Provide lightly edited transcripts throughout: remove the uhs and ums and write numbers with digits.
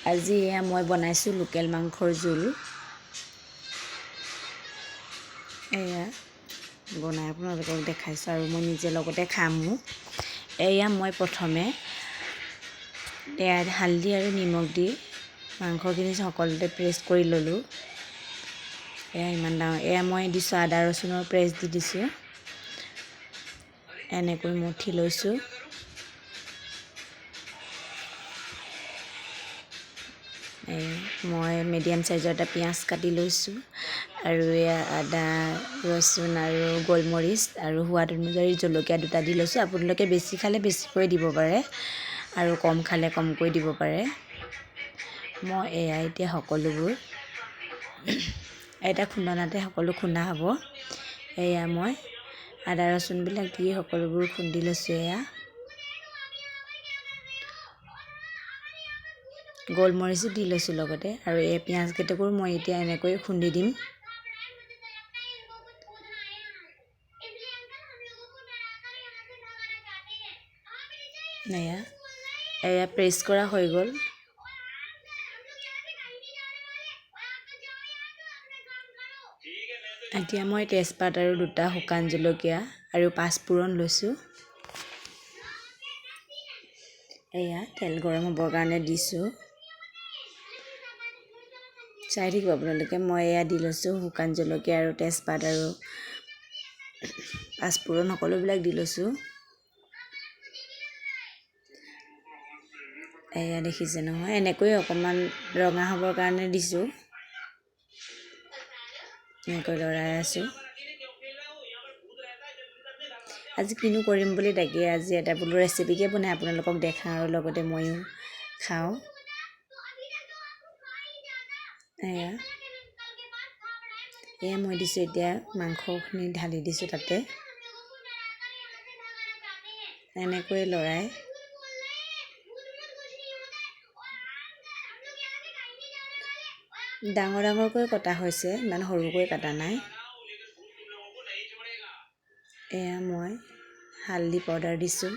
আজি এয়া মই বনাইছোঁ লোকেল মাংসৰ জোল। এয়া বনাই আপোনালোকক দেখাইছোঁ আৰু মই নিজে লগতে খামো। এয়া মই প্ৰথমে হালধি আৰু নিমখ দি মাংসখিনি সকলোতে পেষ্ট কৰি ল'লোঁ। এয়া ইমান ডাঙৰ এয়া মই দিছোঁ আদা ৰচুনৰ পেষ্ট দি দিছোঁ। এনেকৈ মুঠি লৈছোঁ। মই মিডিয়াম চাইজৰ এটা পিঁয়াজ কাটি লৈছোঁ আৰু এয়া আদা ৰচুন আৰু গোলমৰিচ আৰু সোৱাদ অনুযায়ী জলকীয়া দুটা দি লৈছোঁ। আপোনালোকে বেছি খালে বেছিকৈ দিব পাৰে আৰু কম খালে কমকৈ দিব পাৰে। মই এয়া এতিয়া সকলোবোৰ এটা খুন্দনাতে সকলো খুন্দা হ'ব। এয়া মই আদা ৰচুনবিলাক দি সকলোবোৰ খুন্দি লৈছোঁ। এয়া গোলমৰিচো দি লৈছোঁ লগতে আৰু এই পিঁয়াজকেইটাকো মই এতিয়া এনেকৈ খুন্দি দিম। এয়া পেষ্ট কৰা হৈ গ'ল। এতিয়া মই তেজপাত আৰু দুটা শুকান জলকীয়া আৰু 5 ফোৰণ লৈছোঁ। এয়া তেল গৰম হ'বৰ কাৰণে দিছোঁ। চাই থাকিব আপোনালোকে। মই এয়া দি লৈছোঁ শুকান জলকীয়া আৰু তেজপাত আৰু 5 ফোৰণ সকলোবিলাক দি লৈছোঁ। এয়া দেখিছে নহয়, এনেকৈ অকণমান ৰঙা হ'বৰ কাৰণে দিছোঁ। এনেকৈ লৰাই আছোঁ। আজি কিনো কৰিম বুলি তাকে আজি এটা বোলো ৰেচিপিকে বনাই আপোনালোকক দেখাওঁ আৰু লগতে ময়ো খাওঁ। এয়া মই দিছোঁ এতিয়া মাংসখিনি ঢালি দিছোঁ তাতে। এনেকৈ লৰাই ডাঙৰ ডাঙৰকৈ কটা হৈছে, ইমান সৰুকৈ কটা নাই। এয়া মই হালধি পাউডাৰ দিছোঁ।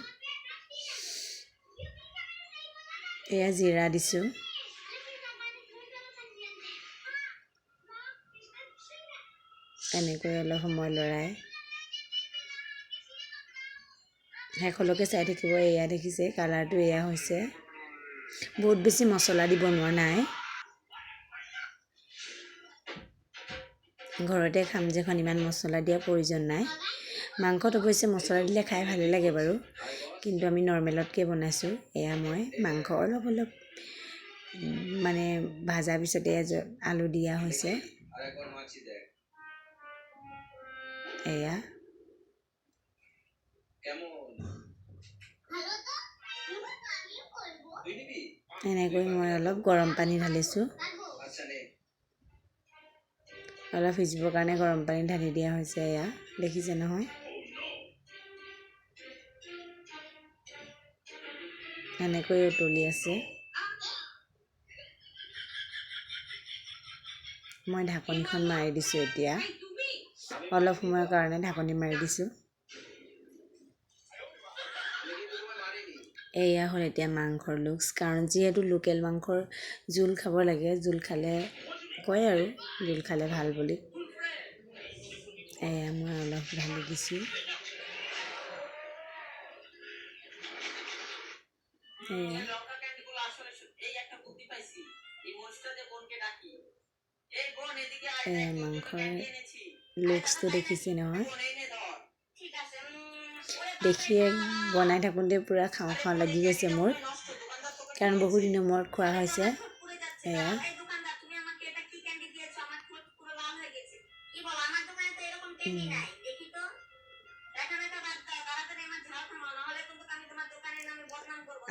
এয়া জিৰা দিছোঁ। এনেকৈ অলপ সময় লৰাই শেষলৈকে চাই থাকিব। এয়া দেখিছে কালাৰটো এয়া হৈছে। বহুত বেছি মছলা দি বনোৱা নাই। ঘৰতে খাম যেখন ইমান মছলা দিয়া প্ৰয়োজন নাই। মাংসত অৱশ্যে মছলা দিলে খাই ভালেই লাগে বাৰু, কিন্তু আমি নৰ্মেলতকৈ বনাইছোঁ। এয়া মই মাংস অলপ মানে ভাজাৰ পিছতে আলু দিয়া হৈছে। এয়া এনেকৈ মই অলপ গৰম পানী ঢালিছোঁ। অলপ সিজিবৰ কাৰণে গৰম পানী ঢালি দিয়া হৈছে। এয়া দেখিছে নহয়, এনেকৈ উতলি আছে। মই ঢাকনিখন মাৰি দিছোঁ। এতিয়া অলপ সময়ৰ কাৰণে ঢাকনি মাৰি দিছোঁ। এয়া হ'ল এতিয়া মাংসৰ লুকছ। কাৰণ যিহেতু লোকেল মাংসৰ জোল খাব লাগে, জোল খালে কয় আৰু জোল খালে ভাল বুলি। এয়া মই অলপ ঢালি দিছোঁ। মাংসৰ লুকছটো দেখিছে নহয়, দেখিয়ে বনাই থাকোঁতে পূৰা খাওঁ খাওঁ লাগি গৈছে মোৰ, কাৰণ বহু দিনৰ মূৰত খোৱা হৈছে। এয়া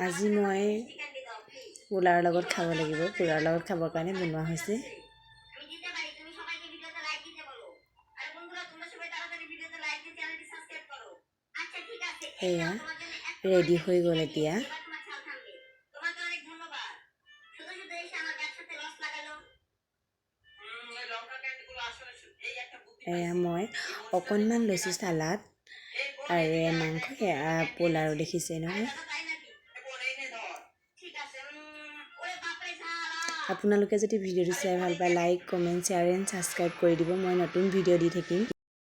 আজি মই পোলাওৰ লগত খাব লাগিব। পোলাওৰ লগত খাবৰ কাৰণে বনোৱা হৈছে। এয়া ৰেডি হৈ গ'ল। এতিয়া এয়া মই অকণমান লৈছোঁ চালাড আৰু মাংস পোলাও দেখিছে নহয়। আপোনালোকে যদি ভিডিঅ'টো চাই ভাল পায় like comment share and subscribe কৰি দিব মই নতুন ভিডিঅ' দি থাকিম